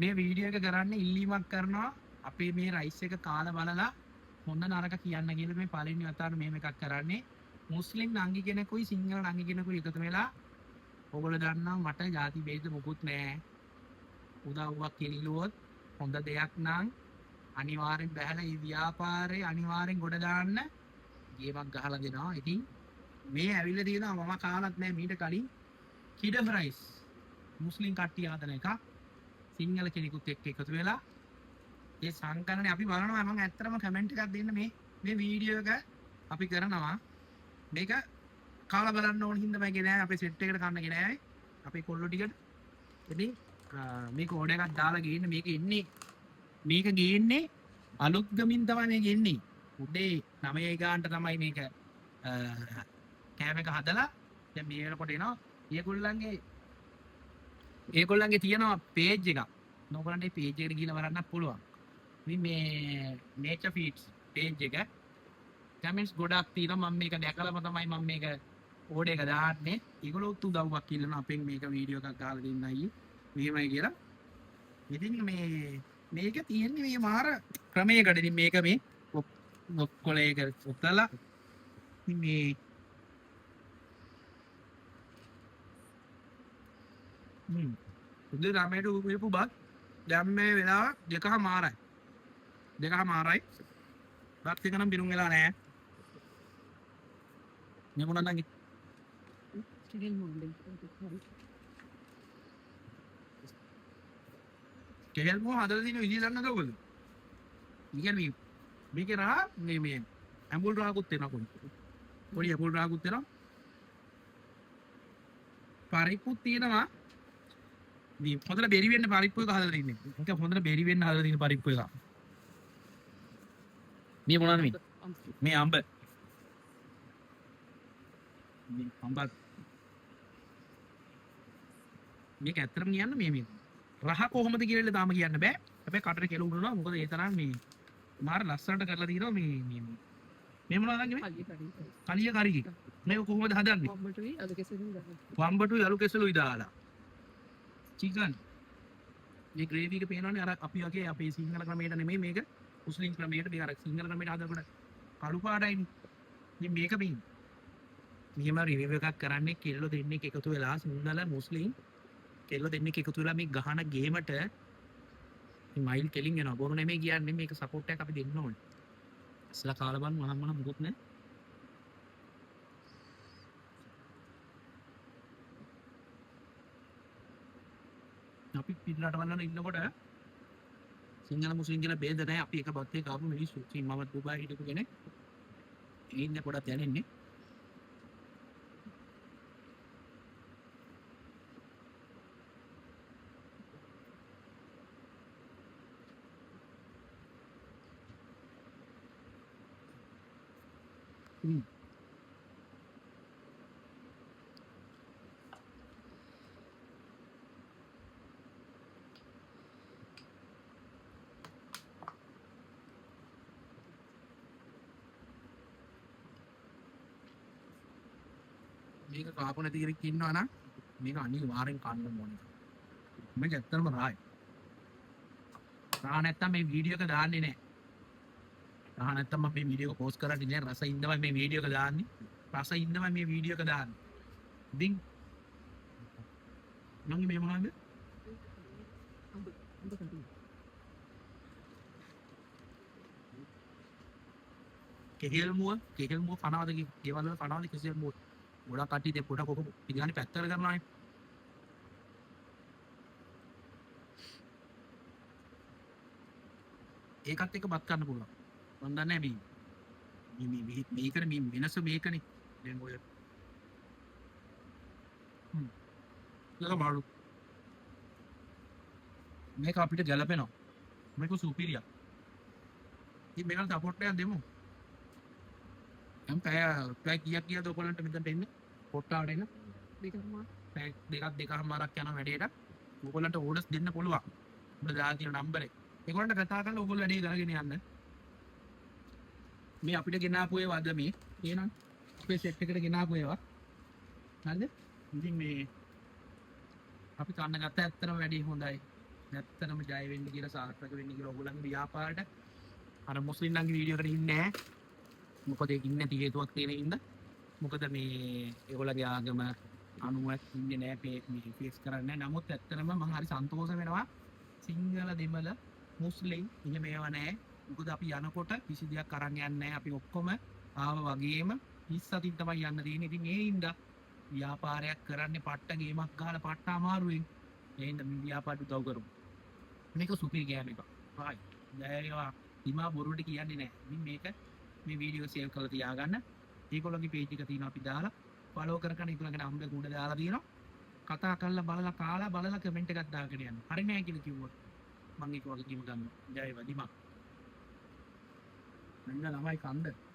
මේ වීඩියෝ එක කරන්නේ ඉල්ලීමක් කරනවා අපේ මේ රයිස් එක කාලා බලලා හොඳ නරක කියන්න කියලා මේ පළවෙනි වතාවට මේව එකක් කරන්නේ. මුස්ලිම් නංගි කෙනෙකුයි සිංහල නංගි කෙනෙකුයි එකතු වෙලා ඔයගොල්ලෝ දන්නවා මට ಜಾති ભેද මොකුත් නැහැ. උදව්වක් ඉල්ලුවොත් හොඳ දෙයක් නම් අනිවාර්යෙන් බහැලා මේ ව්‍යාපාරේ අනිවාර්යෙන් ගොඩ දාන්න ගේමක් ගහලා දෙනවා. ඉතින් මේ ඇවිල්ලා තියෙනවා මම කාලත් නැහැ මීට කලින් කිඩ ෆ්‍රයිස් මුස්ලිම් කට්ටිය හදන එක සිංහල කෙනෙකුත් එක්ක එකතු වෙලා ඒ සංකලනේ අපි බලනවා මම ඇත්තටම කමෙන්ට් එකක් දෙන්න මේ වීඩියෝ එක අපි කරනවා මේක කාලා බලන්න ඕන හින්දා මම ගෙනෑ අපේ සෙට් එකට කන්න ගෙනෑයි අපේ කොල්ලෝ ටිකට ඉතින් මේක ඕඩර් එකක් දාලා ගේන්න මේක එන්නේ මේක ගේන්නේ අලුත් ගමින් තමයි මේක එන්නේ උදේ 9 ගානට තමයි මේක කෑම එක හදලා දැන් මේ වෙනකොට එනවා ඒගොල්ලන්ගේ තියෙනවා පේජ් එකක් නොගලන්ට පේජ් එකට ගිහලා බලන්නත් පුළුවන් ඉතින් මේ නේචර් ෆීඩ්ස් පේජ් එක කමෙන්ට්ස් ගොඩක් තියෙනවා මම මේක දැකලාම තමයි මම මේක ඕඩර් එක දාන්නේ ඒගොල්ලෝ උදව්වක් ඉල්ලනවා අපෙන් මේක වීඩියෝ එකක් ගහලා දෙන්නයි මෙහෙමයි කියලා ඉතින් මේක තියෙන්නේ මේ මාර ක්‍රමයකට ඉතින් මේක මේ ඔක්කොලේක උත්තලා ඉතින් මේ උදේ 9ට උපයපු බත් දැන් මේ වෙලාව 2:00මාරයි 2:00මාරයි බත් එක නම් බිරුම් වෙලා නැහැ මේ මොනවද නංගි කෙහෙල් මොහ හදලා තියෙන විදිය දන්නවද ඔයගොල්ලෝ? ඉතින් මේකේ රහ මේ ඇඹුල් රහකුත් වෙනවා පොඩි ඇඹුල් රහකුත් වෙනවා පරිප්පුත් තියෙනවා මේ හොඳට බෙරි වෙන්න පරිප්පු එක හදලා තින්නේ. ඒක හොඳට බෙරි වෙන්න හදලා තියෙන පරිප්පු එක. මේ මොනවද මේ? මේ අඹ. මේ අඹ. මේක ඇත්තටම කියන්න මේ රහ කොහොමද කියලා තාම කියන්න බෑ. හැබැයි කටට කෙල උඩනවා. මොකද ඒ තරම් මේ මාර ලස්සනට කරලා තියෙනවා මේ මොනවද මේ? කලිය කරි. මේක කොහොමද හදන්නේ? වම්බටුයි අලු කෙසලුයි දාලා. චිකන් මේ ග්‍රේවි එක පේනවනේ අර අපි වගේ අපේ සිංහල ක්‍රමයට නෙමෙයි මේක මුස්ලිම් ක්‍රමයට මේ අර සිංහල ක්‍රමයට හදනකොට කළු පාටයිනේ ඉතින් මේක මෙහෙම රිවිව් එකක් කරන්නේ කෙල්ලෝ දෙන්නෙක් එකතු වෙලා සිංහල මුස්ලිම් කෙල්ලෝ දෙන්නෙක් එකතු වෙලා මේ ගහන ගේමට මයිල් කෙලින් යනවා බොරු නෙමෙයි කියන්නේ මේක සපෝට් එකක් අපි දෙන්න ඕනේ ඉස්සලා කාලා බලන්න මහම්මන මුකුත් නැහැ අපි පිටරට වලන ඉන්නකොට සිංහල මුස්ලිම් කියලා ભેද නැහැ අපි එක බත් එක ආපු මිනිස්සු ඉතින් මම දුබායි හිටපු කෙනෙක් ඉන්නේ පොඩක් දැනෙන්නේ මේක කාපු නැති කෙනෙක් ඉන්නවා නම් මේක අනිවාර්යෙන් කන්න ඕනේ. මේක ඇත්තටම රායි. රා නැත්තම් මේ වීඩියෝ එක දාන්නේ නැහැ. රා නැත්තම් මම මේ වීඩියෝ එක පෝස්ට් කරන්නේ නැහැ. රස ඉන්නවයි මේ වීඩියෝ එක දාන්නේ. රස ඉන්නවයි මේ වීඩියෝ එක දාන්නේ. ඉතින් මම මේ මොනවද? කෙහෙල් මුව කනවද ගෙවල් වල කනවද කෙහෙල් මුව ගොඩක් කට්ටිය දැන් පොඩක් ඔක පිළිගන්නේ පැත්තකට කරනවානේ ඒකත් එක්ක බත් ගන්න පුළුවන් මම දන්නේ මේකනේ මේ වෙනස මේකනේ දැන් ඔය මේක අපිට ගැලපෙනවා මේක සුපිරියා ඉතින් මේකට සපෝට් එකක් දෙමු නම් පැය කීයක් කියලාද ඔයගොල්ලන්ට මෙතනට එන්නේ පොට්ටාවට එන්න දෙකමාරක් යන වැඩේට ඔයගොල්ලන්ට ඕඩර්ස් දෙන්න පුළුවන් ඔබ දාලා තියෙන නම්බරේ ඒගොල්ලන්ට කතා කරලා ඔයගොල්ලෝ වැඩේ කරගෙන යන්න මේ අපිට ගෙනාපු ඒවා අද මේ එහෙනම් අපේ සෙට් එකට ගෙනාපු ඒවා හරිද ඉතින් මේ අපි කන්න ගත්ත ඇත්තටම වැඩි හොඳයි නැත්තනම ජය වෙන්න කියලා සාර්ථක වෙන්න කියලා ඔයගොල්ලන්ගේ ව්‍යාපාරයට අර මුස්ලිම්ලන්ගේ වීඩියෝ එකට ඉන්නේ නැහැ. මොකද ඒක ඉන්නේ නැති හේතුවක් තියෙන ඉඳ. මොකද මේ ඒගොල්ලන්ගේ ආගම අනුව ඉන්නේ නැහැ මේ ෆේස් කරන්නේ. නමුත් ඇත්තටම මම හරි සන්තෝෂ වෙනවා සිංහල දෙමළ මුස්ලිම් ඉන්නේ මේවා නැහැ. මොකද අපි යනකොට කිසි දෙයක් අරන් යන්නේ නැහැ. අපි ඔක්කොම ආව වගේම 20 අතින් තමයි යන්න තියෙන්නේ. ඉතින් ඒ හින්දා ව්‍යාපාරයක් කරන්නේ පට්ට ගේමක් ගහලා පට්ට අමාරුවෙන්. ඒ හින්දා මේ ව්‍යාපාරට උදව් කරමු. මේක සුපිරි ගෑම් එකක්. හායි. ජයවා හිමා බොරුවට කියන්නේ නැහැ. ඉතින් මේක මේ වීඩියෝ සේව් කරලා තියාගන්න. ඒගොල්ලෝගේ page එක තියෙනවා අපි දාලා follow කරගෙන ඒගොල්ලන්ගේ නම්බර් ගුණ දාලා තියෙනවා. කතා කරලා බලලා කාලා බලලා කමෙන්ට් එකක් දාගෙන යන්න. හරි නෑ කියලා කිව්වොත් මම ඒක වගකීම ගන්නවා. ජයවා දිමා. මෙන්න ළමයි කන්ද